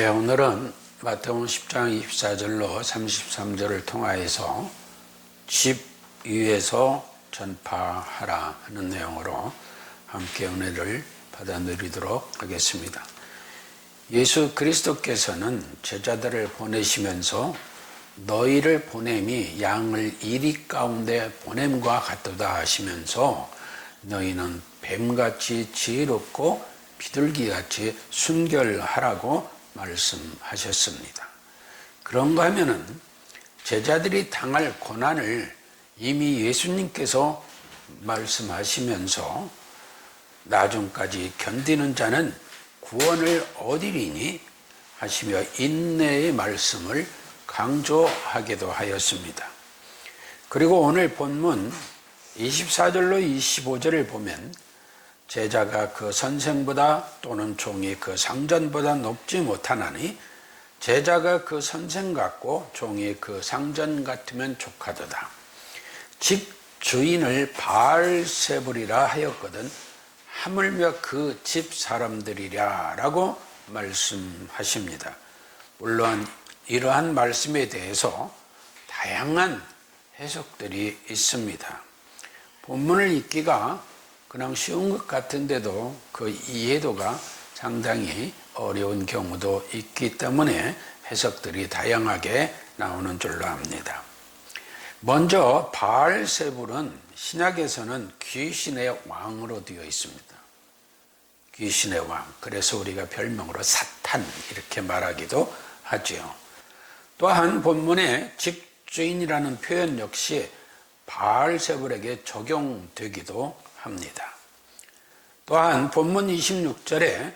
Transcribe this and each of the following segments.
오늘은 마태복음 10장 24절로 33절을 통하여서 집 위에서 전파하라 하는 내용으로 함께 은혜를 받아 누리도록 하겠습니다. 예수 그리스도께서는 제자들을 보내시면서 너희를 보냄이 양을 이리 가운데 보냄과 같도다 하시면서 너희는 뱀같이 지혜롭고 비둘기같이 순결하라고 말씀하셨습니다. 그런가 하면은 제자들이 당할 고난을 이미 예수님께서 말씀하시면서 나중까지 견디는 자는 구원을 얻으리니 하시며 인내의 말씀을 강조하기도 하였습니다. 그리고 오늘 본문 24절로 25절을 보면 제자가 그 선생보다 또는 종이 그 상전보다 높지 못하나니 제자가 그 선생 같고 종이 그 상전 같으면 족하도다. 집 주인을 바알세불이라 하였거든 하물며 그 집 사람들이랴 라고 말씀하십니다. 물론 이러한 말씀에 대해서 다양한 해석들이 있습니다. 본문을 읽기가 그냥 쉬운 것 같은데도 그 이해도가 상당히 어려운 경우도 있기 때문에 해석들이 다양하게 나오는 줄로 압니다. 먼저 바알세불은 신약에서는 귀신의 왕으로 되어 있습니다. 귀신의 왕, 그래서 우리가 별명으로 사탄 이렇게 말하기도 하죠. 또한 본문의 집주인이라는 표현 역시 바알세불에게 적용되기도 합니다. 또한 본문 26절에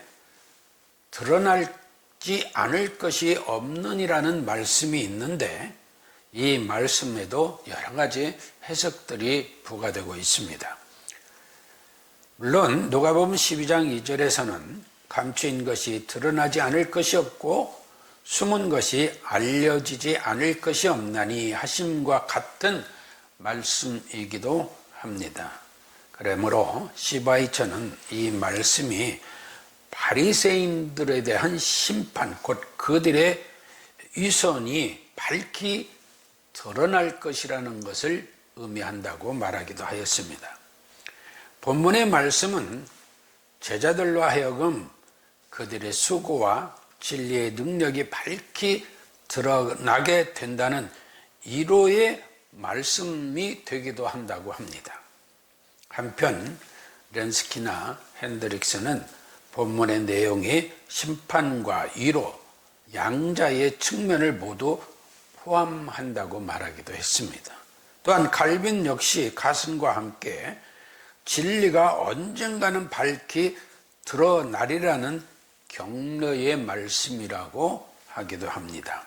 드러나지 않을 것이 없느니라는 말씀이 있는데 이 말씀에도 여러 가지 해석들이 부과되고 있습니다. 물론 누가복음 12장 2절에서는 감추인 것이 드러나지 않을 것이 없고 숨은 것이 알려지지 않을 것이 없나니 하심과 같은 말씀이기도 합니다. 그러므로 시바이처는 이 말씀이 바리새인들에 대한 심판, 곧 그들의 위선이 밝히 드러날 것이라는 것을 의미한다고 말하기도 하였습니다. 본문의 말씀은 제자들로 하여금 그들의 수고와 진리의 능력이 밝히 드러나게 된다는 위로의 말씀이 되기도 한다고 합니다. 한편 렌스키나 핸드릭스는 본문의 내용이 심판과 위로, 양자의 측면을 모두 포함한다고 말하기도 했습니다. 또한 칼빈 역시 가슴과 함께 진리가 언젠가는 밝히 드러나리라는 격려의 말씀이라고 하기도 합니다.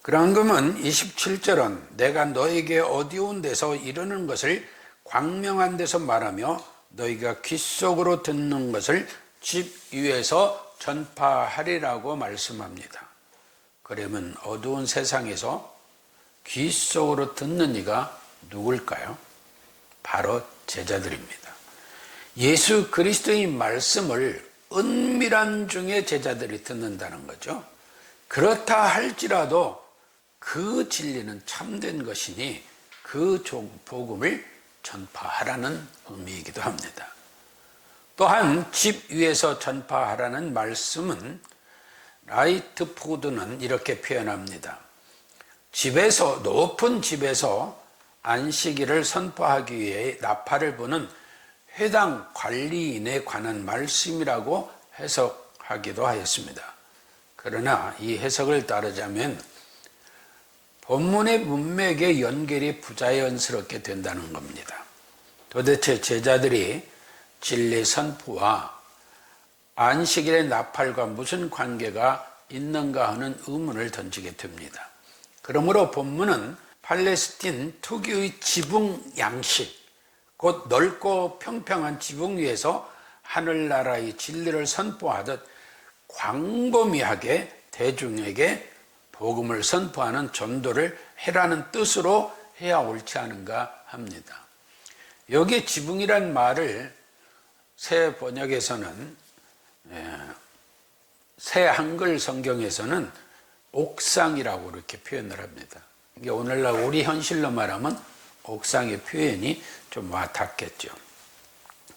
그런가면 27절은 내가 너에게 어두운 데서 이르는 것을 광명한 데서 말하며 너희가 귀 속으로 듣는 것을 집 위에서 전파하리라고 말씀합니다. 그러면 어두운 세상에서 귀 속으로 듣는 이가 누굴까요? 바로 제자들입니다. 예수 그리스도의 말씀을 은밀한 중에 제자들이 듣는다는 거죠. 그렇다 할지라도 그 진리는 참된 것이니 그 복음을 전파하라는 의미이기도 합니다. 또한 집 위에서 전파하라는 말씀은 라이트포드는 이렇게 표현합니다. 높은 집에서 안식일을 선포하기 위해 나팔을 부는 회당 관리인에 관한 말씀이라고 해석하기도 하였습니다. 그러나 이 해석을 따르자면 본문의 문맥의 연결이 부자연스럽게 된다는 겁니다. 도대체 제자들이 진리 선포와 안식일의 나팔과 무슨 관계가 있는가 하는 의문을 던지게 됩니다. 그러므로 본문은 팔레스틴 특유의 지붕 양식, 곧 넓고 평평한 지붕 위에서 하늘나라의 진리를 선포하듯 광범위하게 대중에게 복음을 선포하는 전도를 해라는 뜻으로 해야 옳지 않은가 합니다. 여기 지붕이란 말을 새 번역에서는 새 한글 성경에서는 옥상이라고 이렇게 표현을 합니다. 이게 오늘날 우리 현실로 말하면 옥상의 표현이 좀 와닿겠죠.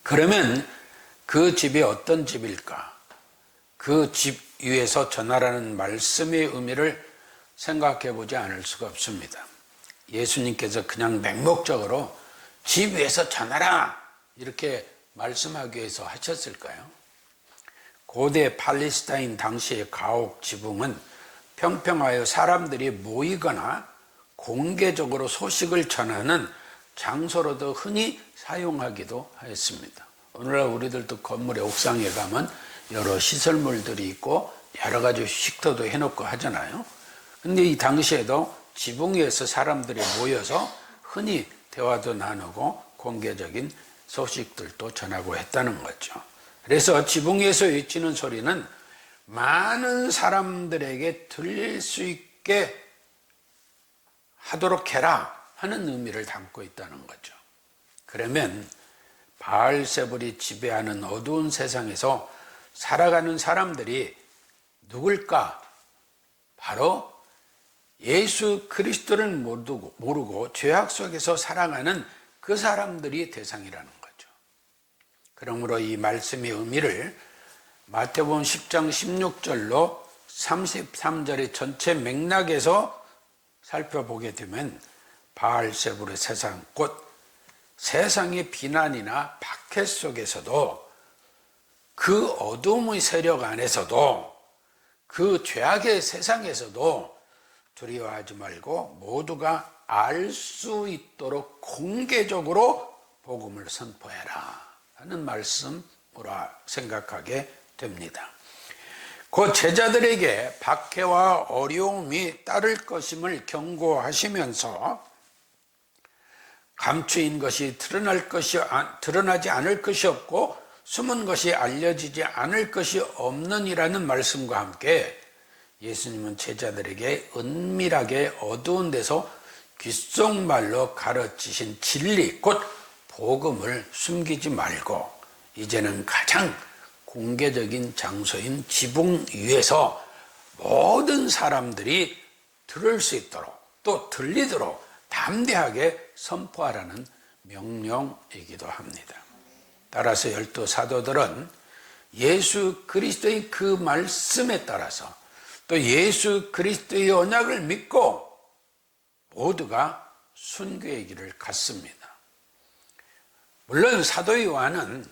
그러면 그 집이 어떤 집일까? 그 집 위에서 전하라는 말씀의 의미를 생각해 보지 않을 수가 없습니다. 예수님께서 그냥 맹목적으로 집 위에서 전하라 이렇게 말씀하기 위해서 하셨을까요? 고대 팔레스타인 당시의 가옥 지붕은 평평하여 사람들이 모이거나 공개적으로 소식을 전하는 장소로도 흔히 사용하기도 하였습니다. 오늘날 우리들도 건물의 옥상에 가면 여러 시설물들이 있고 여러 가지 식도도 해놓고 하잖아요. 근데 이 당시에도 지붕 위에서 사람들이 모여서 흔히 대화도 나누고 공개적인 소식들도 전하고 했다는 거죠. 그래서 지붕 위에서 외치는 소리는 많은 사람들에게 들릴 수 있게 하도록 해라 하는 의미를 담고 있다는 거죠. 그러면 바알세불이 지배하는 어두운 세상에서 살아가는 사람들이 누굴까? 바로 예수 그리스도를 모르고 죄악 속에서 살아가는 그 사람들이 대상이라는 거죠. 그러므로 이 말씀의 의미를 마태복음 10장 16절로 33절의 전체 맥락에서 살펴보게 되면 바알세불의 세상, 곧 세상의 비난이나 박해 속에서도 그 어둠의 세력 안에서도 그 죄악의 세상에서도 두려워하지 말고 모두가 알 수 있도록 공개적으로 복음을 선포해라 하는 말씀으로 생각하게 됩니다. 그 제자들에게 박해와 어려움이 따를 것임을 경고하시면서 감추인 것이 드러나지 않을 것이 없고 숨은 것이 알려지지 않을 것이 없느니라는 말씀과 함께 예수님은 제자들에게 은밀하게 어두운 데서 귓속말로 가르치신 진리, 곧 복음을 숨기지 말고 이제는 가장 공개적인 장소인 지붕 위에서 모든 사람들이 들을 수 있도록 또 들리도록 담대하게 선포하라는 명령이기도 합니다. 따라서 12 사도들은 예수 그리스도의 그 말씀에 따라서 또 예수 그리스도의 언약을 믿고 모두가 순교의 길을 갔습니다. 물론 사도 요한은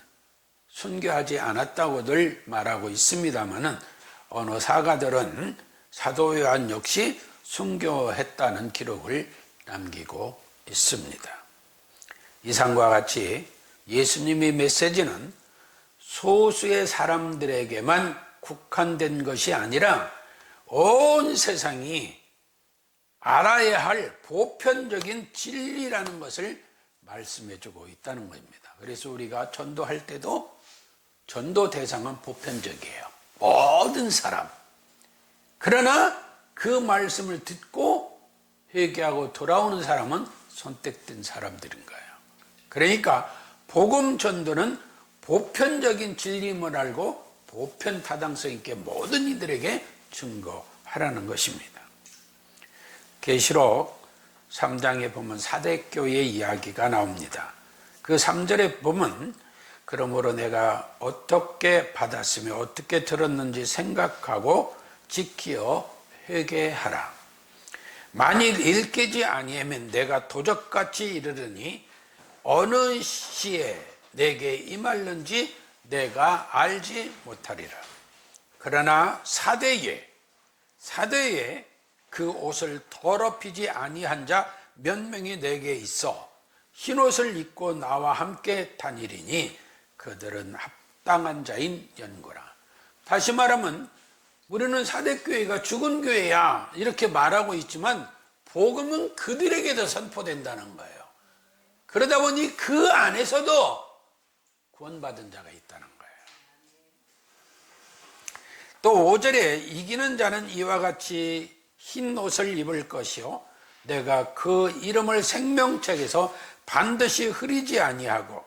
순교하지 않았다고들 말하고 있습니다마는 어느 사가들은 사도 요한 역시 순교했다는 기록을 남기고 있습니다. 이상과 같이 예수님의 메시지는 소수의 사람들에게만 국한된 것이 아니라 온 세상이 알아야 할 보편적인 진리라는 것을 말씀해주고 있다는 것입니다. 그래서 우리가 전도할 때도 전도 대상은 보편적이에요. 모든 사람. 그러나 그 말씀을 듣고 회개하고 돌아오는 사람은 선택된 사람들인 거예요. 그러니까 복음 전도는 보편적인 진리임을 알고 보편 타당성 있게 모든 이들에게 증거하라는 것입니다. 계시록 3장에 보면 사대교회의 이야기가 나옵니다. 그 3절에 보면 그러므로 내가 어떻게 받았으며 어떻게 들었는지 생각하고 지키어 회개하라. 만일 일깨지 아니하면 내가 도적같이 이르르니 어느 시에 내게 임할는지 내가 알지 못하리라. 그러나 사대에 그 옷을 더럽히지 아니한 자 몇 명이 내게 있어 흰옷을 입고 나와 함께 다니리니 그들은 합당한 자인 연고라. 다시 말하면 우리는 사대교회가 죽은 교회야 이렇게 말하고 있지만 복음은 그들에게도 선포된다는 거예요. 그러다 보니 그 안에서도 구원받은 자가 있다는 거예요. 또 5절에 이기는 자는 이와 같이 흰 옷을 입을 것이요 내가 그 이름을 생명책에서 반드시 흐리지 아니하고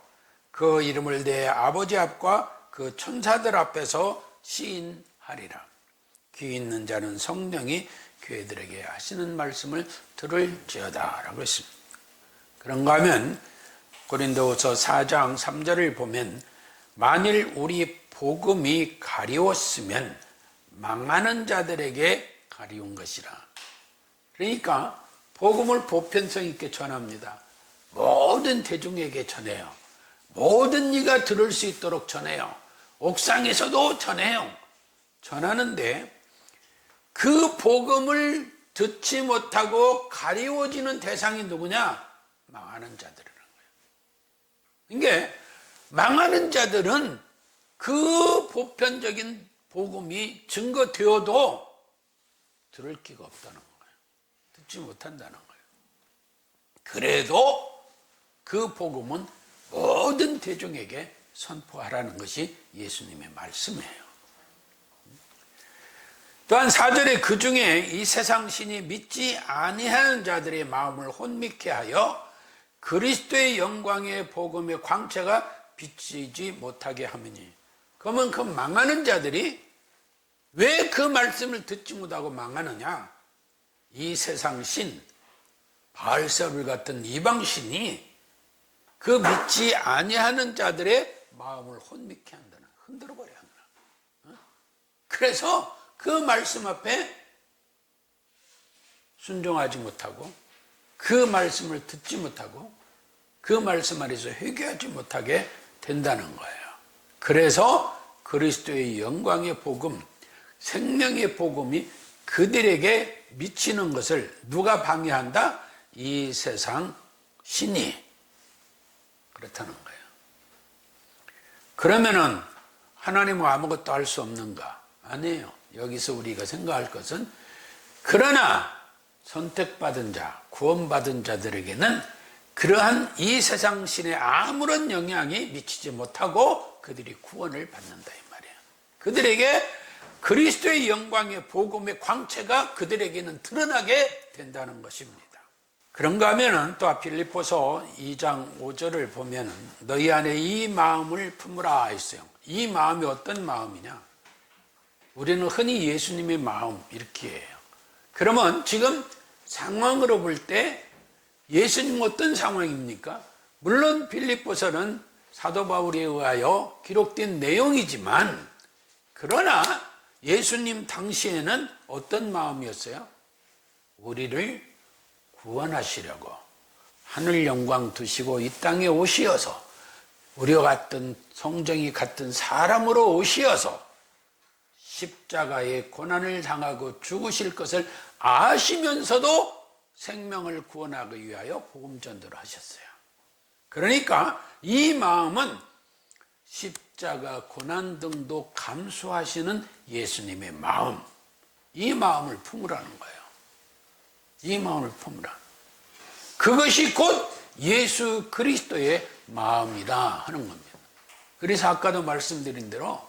그 이름을 내 아버지 앞과 그 천사들 앞에서 시인하리라. 귀 있는 자는 성령이 교회들에게 하시는 말씀을 들을지어다 라고 했습니다. 그런가 하면 고린도후서 4장 3절을 보면 만일 우리 복음이 가리웠으면 망하는 자들에게 가리운 것이라. 그러니까 복음을 보편성 있게 전합니다. 모든 대중에게 전해요. 모든 이가 들을 수 있도록 전해요. 옥상에서도 전해요. 전하는데 그 복음을 듣지 못하고 가리워지는 대상이 누구냐? 망하는 자들이라는 거예요. 이게 망하는 자들은 그 보편적인 복음이 증거되어도 들을 기가 없다는 거예요. 듣지 못한다는 거예요. 그래도 그 복음은 모든 대중에게 선포하라는 것이 예수님의 말씀이에요. 또한 4절에 그 중에 이 세상 신이 믿지 아니하는 자들의 마음을 혼미케 하여 그리스도의 영광의 복음의 광채가 비치지 못하게 하느니. 그러면 그 망하는 자들이 왜 그 말씀을 듣지 못하고 망하느냐? 이 세상 신, 바알세불 같은 이방신이 그 믿지 아니하는 자들의 마음을 혼미케 한다는, 흔들어버려 한다. 그래서 그 말씀 앞에 순종하지 못하고 그 말씀을 듣지 못하고 그 말씀 안에서 회개하지 못하게 된다는 거예요. 그래서 그리스도의 영광의 복음, 생명의 복음이 그들에게 미치는 것을 누가 방해한다? 이 세상 신이. 그렇다는 거예요. 그러면은 하나님은 아무것도 할 수 없는가? 아니에요. 여기서 우리가 생각할 것은 그러나 선택받은 자, 구원받은 자들에게는 그러한 이 세상 신에 아무런 영향이 미치지 못하고 그들이 구원을 받는다 이 말이에요. 그들에게 그리스도의 영광의 복음의 광채가 그들에게는 드러나게 된다는 것입니다. 그런가 하면은 또 빌립보서 2장 5절을 보면은 너희 안에 이 마음을 품으라 했어요. 이 마음이 어떤 마음이냐? 우리는 흔히 예수님의 마음 이렇게 해요. 그러면 지금 상황으로 볼 때 예수님 어떤 상황입니까? 물론 빌립보서는 사도 바울에 의하여 기록된 내용이지만 그러나 예수님 당시에는 어떤 마음이었어요? 우리를 구원하시려고 하늘 영광 두시고 이 땅에 오시어서 우리와 같은 성정이 같은 사람으로 오시어서 십자가의 고난을 당하고 죽으실 것을 아시면서도 생명을 구원하기 위하여 복음 전도를 하셨어요. 그러니까 이 마음은 십자가 고난 등도 감수하시는 예수님의 마음, 이 마음을 품으라는 거예요. 이 마음을 품으라. 그것이 곧 예수 그리스도의 마음이다 하는 겁니다. 그래서 아까도 말씀드린 대로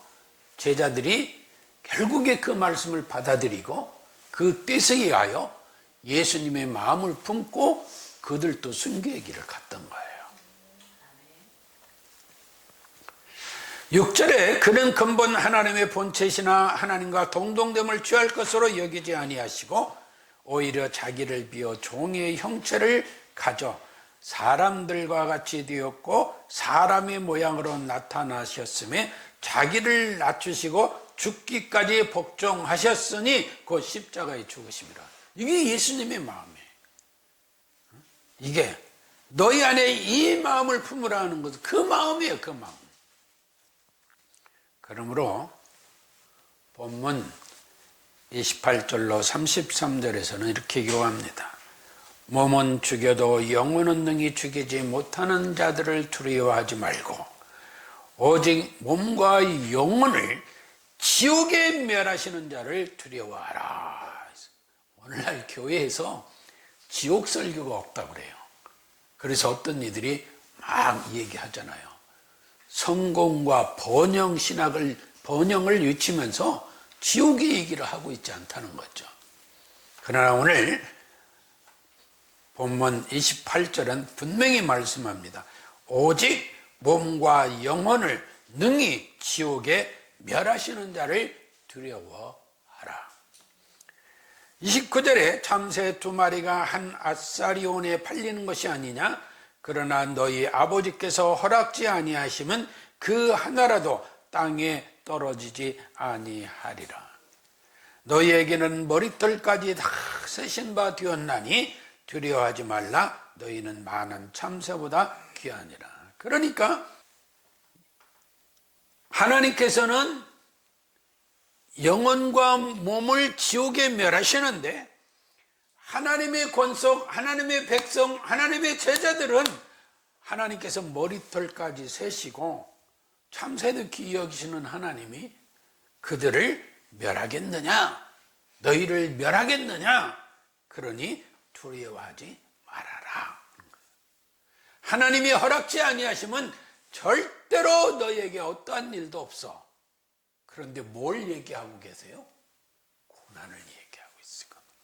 제자들이 결국에 그 말씀을 받아들이고 그 뜻에 의하여 예수님의 마음을 품고 그들도 순교의 길을 갔던 거예요. 6절에 그는 근본 하나님의 본체시나 하나님과 동등됨을 취할 것으로 여기지 아니하시고 오히려 자기를 비워 종의 형체를 가져 사람들과 같이 되었고 사람의 모양으로 나타나셨음에 자기를 낮추시고 죽기까지 복종하셨으니 곧 십자가에 죽으심이라. 이게 예수님의 마음이에요. 이게 너희 안에 이 마음을 품으라 하는 것은 그 마음이에요. 그 마음. 그러므로 본문 28절로 33절에서는 이렇게 기록합니다. 몸은 죽여도 영혼은 능히 죽이지 못하는 자들을 두려워하지 말고 오직 몸과 영혼을 지옥에 멸하시는 자를 두려워하라. 오늘날 교회에서 지옥 설교가 없다고 그래요. 그래서 어떤 이들이 막 얘기하잖아요. 성공과 번영 신학을, 번영을 외치면서 지옥의 얘기를 하고 있지 않다는 거죠. 그러나 오늘 본문 28절은 분명히 말씀합니다. 오직 몸과 영혼을 능히 지옥에 멸하시는 자를 두려워하라. 29절에 참새 2마리가 한 아사리온에 팔리는 것이 아니냐? 그러나 너희 아버지께서 허락지 아니하시면 그 하나라도 땅에 떨어지지 아니하리라. 너희에게는 머리털까지 다 세신 바 되었나니 두려워하지 말라. 너희는 많은 참새보다 귀하니라. 그러니까 하나님께서는 영혼과 몸을 지옥에 멸하시는데 하나님의 권속, 하나님의 백성, 하나님의 제자들은 하나님께서 머리털까지 세시고 참새도 귀히 여기시는 하나님이 그들을 멸하겠느냐? 너희를 멸하겠느냐? 그러니 두려워하지 말아라. 하나님이 허락지 아니하시면 절대로 너희에게 어떠한 일도 없어. 그런데 뭘 얘기하고 계세요? 고난을 얘기하고 있을 겁니다.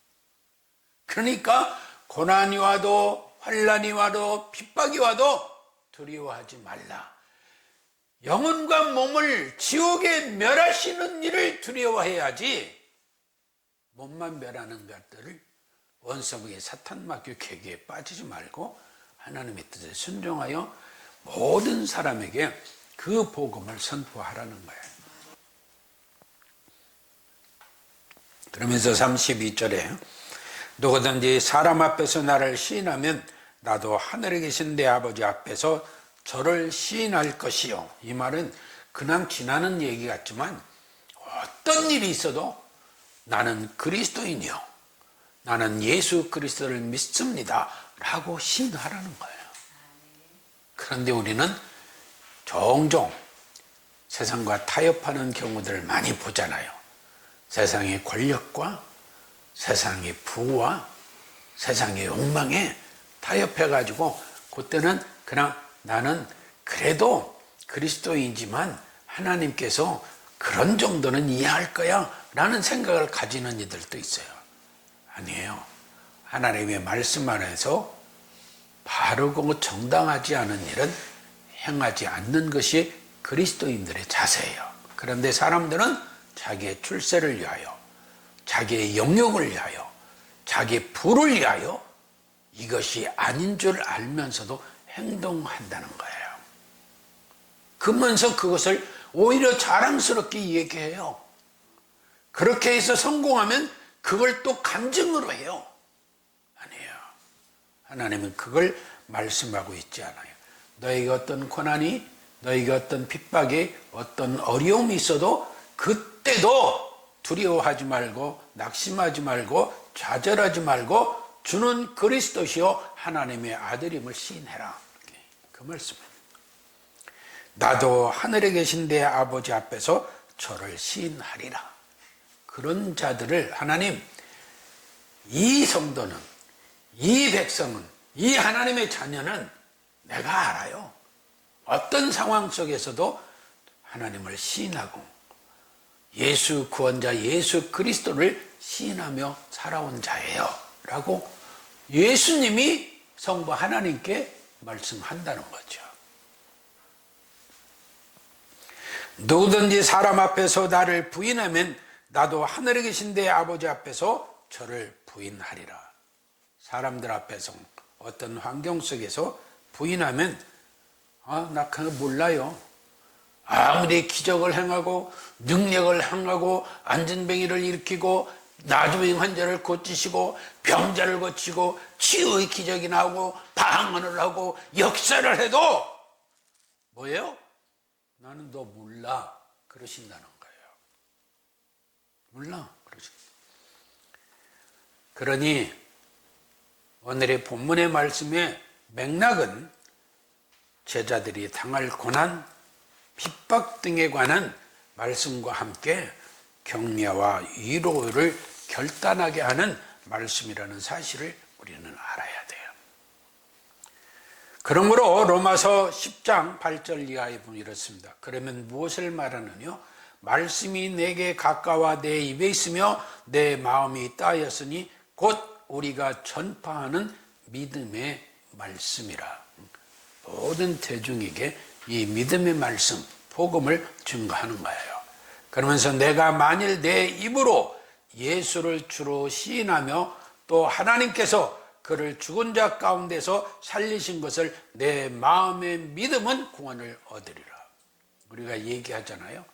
그러니까 고난이 와도 환난이 와도 핍박이 와도 두려워하지 말라. 영혼과 몸을 지옥에 멸하시는 일을 두려워해야지 몸만 멸하는 것들을 원수의 사탄 막교 계계에 빠지지 말고 하나님의 뜻에 순종하여 모든 사람에게 그 복음을 선포하라는 거예요. 그러면서 32절에 누구든지 사람 앞에서 나를 시인하면 나도 하늘에 계신 내 아버지 앞에서 저를 시인할 것이요. 이 말은 그냥 지나는 얘기 같지만 어떤 일이 있어도 나는 그리스도인이요. 나는 예수 그리스도를 믿습니다. 라고 시인하라는 거예요. 그런데 우리는 종종 세상과 타협하는 경우들을 많이 보잖아요. 세상의 권력과 세상의 부와 세상의 욕망에 타협해가지고 그때는 그냥 나는 그래도 그리스도이지만 하나님께서 그런 정도는 이해할 거야 라는 생각을 가지는 이들도 있어요. 아니에요. 하나님의 말씀 안에서 바르고 정당하지 않은 일은 행하지 않는 것이 그리스도인들의 자세예요. 그런데 사람들은 자기의 출세를 위하여, 자기의 영역을 위하여, 자기의 부를 위하여 이것이 아닌 줄 알면서도 행동한다는 거예요. 그러면서 그것을 오히려 자랑스럽게 얘기해요. 그렇게 해서 성공하면 그걸 또 간증으로 해요. 아니에요. 하나님은 그걸 말씀하고 있지 않아요. 너에게 어떤 고난이, 너에게 어떤 핍박이, 어떤 어려움이 있어도 그때도 두려워하지 말고 낙심하지 말고 좌절하지 말고 주는 그리스도시요 하나님의 아들임을 시인해라. 그 말씀입니다. 나도 하늘에 계신 내 아버지 앞에서 저를 시인하리라. 그런 자들을 하나님, 이 성도는, 이 백성은, 이 하나님의 자녀는 내가 알아요. 어떤 상황 속에서도 하나님을 시인하고 예수 구원자 예수 그리스도를 시인하며 살아온 자예요 라고 예수님이 성부 하나님께 말씀한다는 거죠. 누구든지 사람 앞에서 나를 부인하면 나도 하늘에 계신 내 아버지 앞에서 저를 부인하리라. 사람들 앞에서 어떤 환경 속에서 부인하면 나 그거 몰라요. 아무리 기적을 행하고 능력을 행하고 안전병이를 일으키고 나주병 환자를 고치시고 병자를 고치고 치유의 기적이 나오고 방언을 하고 역사를 해도 뭐예요? 나는 너 몰라 그러신다는 거예요. 몰라 그러신다. 그러니 오늘의 본문의 말씀의 맥락은 제자들이 당할 고난, 핍박 등에 관한 말씀과 함께 격려와 위로를 결단하게 하는 말씀이라는 사실을 우리는 알아야 돼요. 그러므로 로마서 10장 8절 이하에 보면 이렇습니다. 그러면 무엇을 말하느냐? 말씀이 내게 가까워 내 입에 있으며 내 마음이 따였으니 곧 우리가 전파하는 믿음의 말씀이라. 모든 대중에게 이 믿음의 말씀, 복음을 증거하는 거예요. 그러면서 내가 만일 내 입으로 예수를 주로 시인하며 또 하나님께서 그를 죽은 자 가운데서 살리신 것을 내 마음에 믿으면 구원을 얻으리라. 우리가 얘기하잖아요.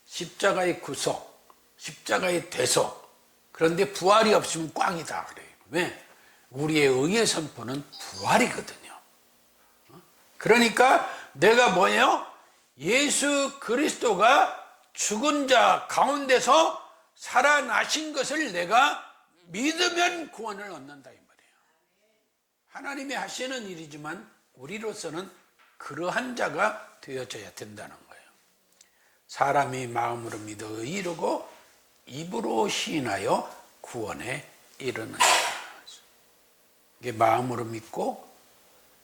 십자가의 구속, 십자가의 대속. 그런데 부활이 없으면 꽝이다 그래요. 왜? 우리의 의의 선포는 부활이거든요. 그러니까 내가 뭐예요? 예수 그리스도가 죽은 자 가운데서 살아나신 것을 내가 믿으면 구원을 얻는다 이 말이에요. 하나님이 하시는 일이지만 우리로서는 그러한 자가 되어져야 된다는 거예요. 사람이 마음으로 믿어 이르고 입으로 시인하여 구원에 이르느니라. 이게 마음으로 믿고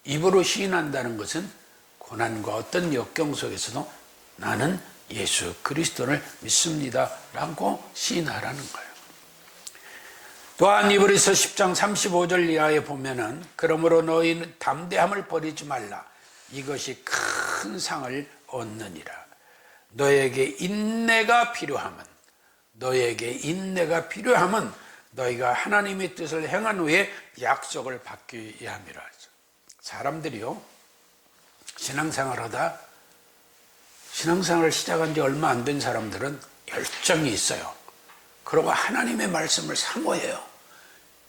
입으로 시인한다는 것은 고난과 어떤 역경 속에서도 나는 예수 그리스도를 믿습니다 라고 시인하라는 거예요. 또한 이브리서 10장 35절 이하에 보면은 그러므로 너희는 담대함을 버리지 말라. 이것이 큰 상을 얻느니라. 너에게 인내가 필요하면 너희가 하나님의 뜻을 행한 후에 약속을 받기 위함이라. 사람들이요, 신앙생활을 시작한 지 얼마 안 된 사람들은 열정이 있어요. 그리고 하나님의 말씀을 사모해요.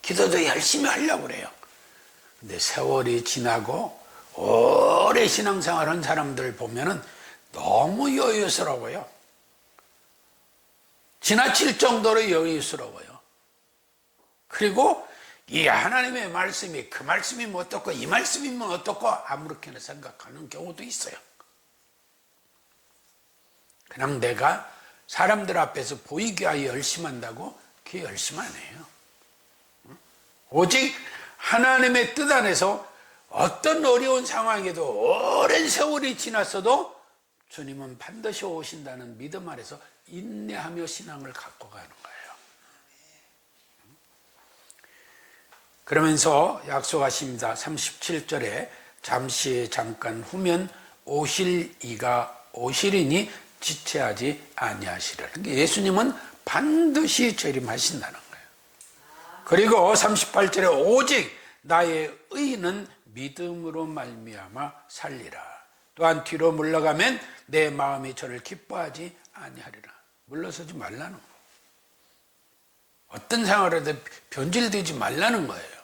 기도도 열심히 하려고 그래요. 근데 세월이 지나고 오래 신앙생활한 사람들 보면은 너무 여유스러워요. 지나칠 정도로 여유스러워요. 그리고 이 하나님의 말씀이 그 말씀이면 어떻고 이 말씀이면 어떻고 아무렇게나 생각하는 경우도 있어요. 그냥 내가 사람들 앞에서 보이게 하여 열심히 한다고 그게 열심히 안 해요. 오직 하나님의 뜻 안에서 어떤 어려운 상황에도 오랜 세월이 지났어도 주님은 반드시 오신다는 믿음 아래서 인내하며 신앙을 갖고 가는 거예요. 그러면서 약속하십니다. 37절에 잠깐 후면 오실 이가 오시리니 지체하지 아니하시리라. 그러니까 예수님은 반드시 재림하신다는 거예요. 그리고 38절에 오직 나의 의는 믿음으로 말미암아 살리라. 또한 뒤로 물러가면 내 마음이 저를 기뻐하지 아니하리라. 물러서지 말라는 거예요. 어떤 상황에도 변질되지 말라는 거예요.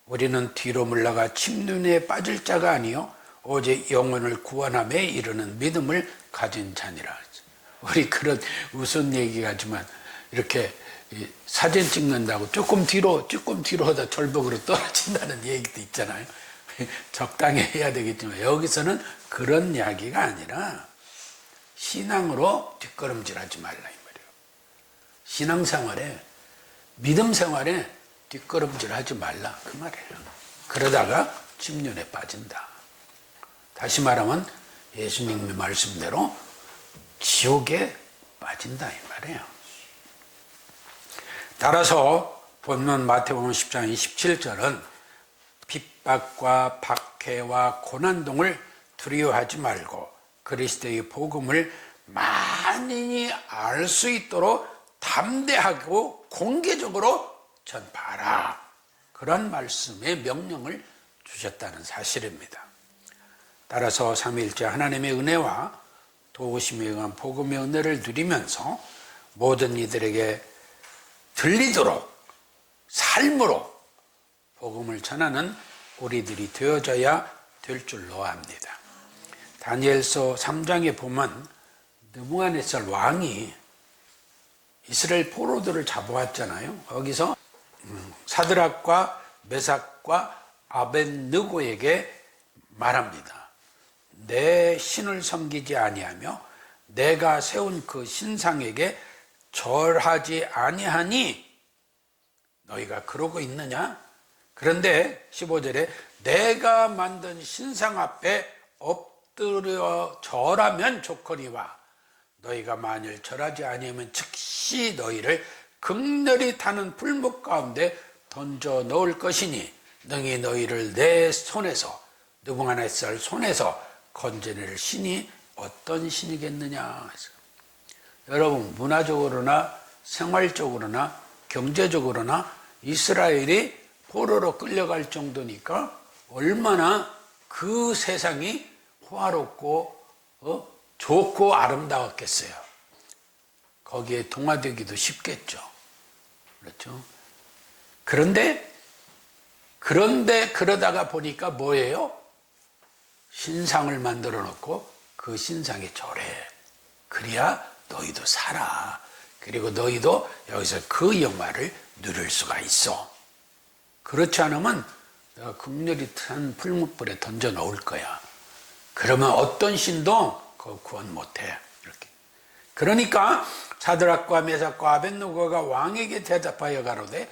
우리는 뒤로 물러가 침륜에 빠질 자가 아니요 오직 영혼을 구원함에 이르는 믿음을 가진 자니라. 우리 그런 우스운 얘기 하지만 이렇게 사진 찍는다고 조금 뒤로 하다 절벽으로 떨어진다는 얘기도 있잖아요. 적당히 해야 되겠지만 여기서는 그런 이야기가 아니라 신앙으로 뒷걸음질하지 말라 이 말이에요. 신앙생활에 믿음 생활에 뒷걸음질하지 말라 그 말이에요. 그러다가 침륜에 빠진다. 다시 말하면 예수님의 말씀대로 지옥에 빠진다 이 말이에요. 따라서 본문 마태복음 10장 27절은 핍박과 박해와 고난등을 두려워하지 말고 그리스도의 복음을 만인이 알 수 있도록 담대하고 공개적으로 전파하라. 그런 말씀의 명령을 주셨다는 사실입니다. 따라서 삼위일체 하나님의 은혜와 도우심에 의한 복음의 은혜를 누리면서 모든 이들에게 들리도록 삶으로 복음을 전하는 우리들이 되어져야 될 줄로 압니다. 다니엘서 3장에 보면 느부갓네살 왕이 이스라엘 포로들을 잡아왔잖아요. 거기서 사드락과 메삭과 아벳느고에게 말합니다. 내 신을 섬기지 아니하며 내가 세운 그 신상에게 절하지 아니하니 너희가 그러고 있느냐? 그런데 15절에 내가 만든 신상 앞에 엎드려 절하면 좋거니와 너희가 만일 절하지 아니하면 즉시 너희를 극렬히 타는 불목 가운데 던져 넣을 것이니 능히 너희를 내 손에서 느부갓네살 손에서 건져낼 신이 어떤 신이겠느냐. 여러분 문화적으로나 생활적으로나 경제적으로나 이스라엘이 포로로 끌려갈 정도니까 얼마나 그 세상이 호화롭고 좋고 아름다웠겠어요. 거기에 동화되기도 쉽겠죠. 그렇죠? 그런데 그러다가 보니까 뭐예요? 신상을 만들어 놓고 그 신상에 절해. 그래야 너희도 살아. 그리고 너희도 여기서 그 영화를 누릴 수가 있어. 그렇지 않으면 내가 극렬히 탄 풀무불에 던져 넣을 거야. 그러면 어떤 신도 그거 구원 못해. 이렇게. 그러니까 사드락과 메삭과 아벳느고가 왕에게 대답하여 가로되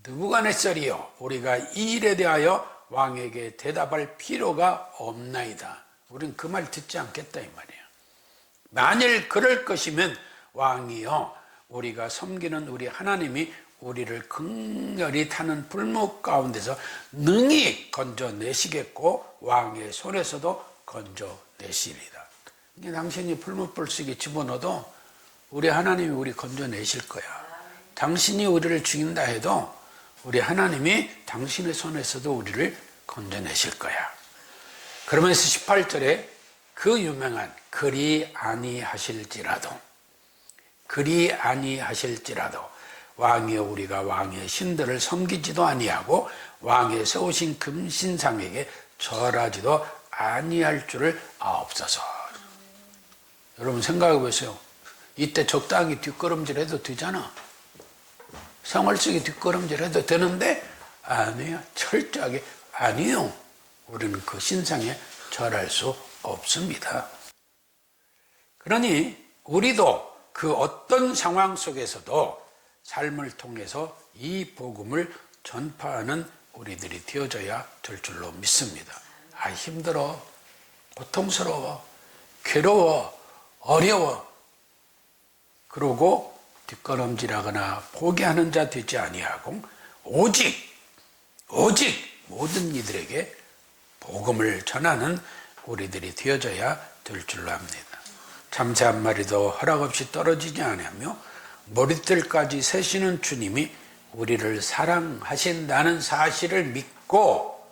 느부갓네살이여, 우리가 이 일에 대하여 왕에게 대답할 필요가 없나이다. 우린 그 말 듣지 않겠다 이 말이에요. 만일 그럴 것이면 왕이여, 우리가 섬기는 우리 하나님이 우리를 극렬히 타는 불목 가운데서 능히 건져내시겠고 왕의 손에서도 건져내시리다. 당신이 불목불 속에 집어넣어도 우리 하나님이 우리 건져내실 거야. 당신이 우리를 죽인다 해도 우리 하나님이 당신의 손에서도 우리를 건져내실 거야. 그러면서 18절에 그 유명한 그리 아니하실지라도 왕이여, 우리가 왕의 신들을 섬기지도 아니하고 왕의 세우신 금신상에게 절하지도 아니할 줄을 아옵소서. 여러분 생각해 보세요. 이때 적당히 뒷걸음질해도 되잖아. 생활 속에 뒷걸음질해도 되는데 아니에요. 철저하게 아니요. 우리는 그 신상에 절할 수 없습니다. 그러니 우리도 그 어떤 상황 속에서도 삶을 통해서 이 복음을 전파하는 우리들이 되어져야 될 줄로 믿습니다. 힘들어, 고통스러워, 괴로워, 어려워. 그러고 뒷걸음질하거나 포기하는 자 되지 아니하고 오직 모든 이들에게 복음을 전하는 우리들이 되어져야 될 줄로 압니다. 참새 한 마리도 허락 없이 떨어지지 않으며 머리털까지 세시는 주님이 우리를 사랑하신다는 사실을 믿고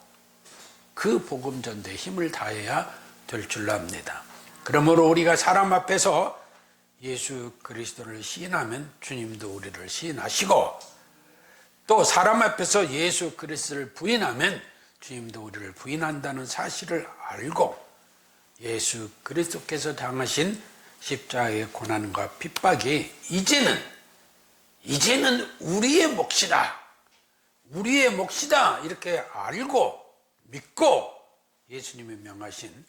그 복음 전도에 힘을 다해야 될 줄로 압니다. 그러므로 우리가 사람 앞에서 예수 그리스도를 시인하면 주님도 우리를 시인하시고, 또 사람 앞에서 예수 그리스도를 부인하면 주님도 우리를 부인한다는 사실을 알고 예수 그리스도께서 당하신 십자가의 고난과 핍박이 이제는 우리의 몫이다 이렇게 알고 믿고 예수님이 명하신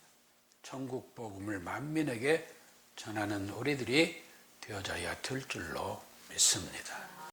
천국 복음을 만민에게 전하는 우리들이 되어져야 될 줄로 믿습니다.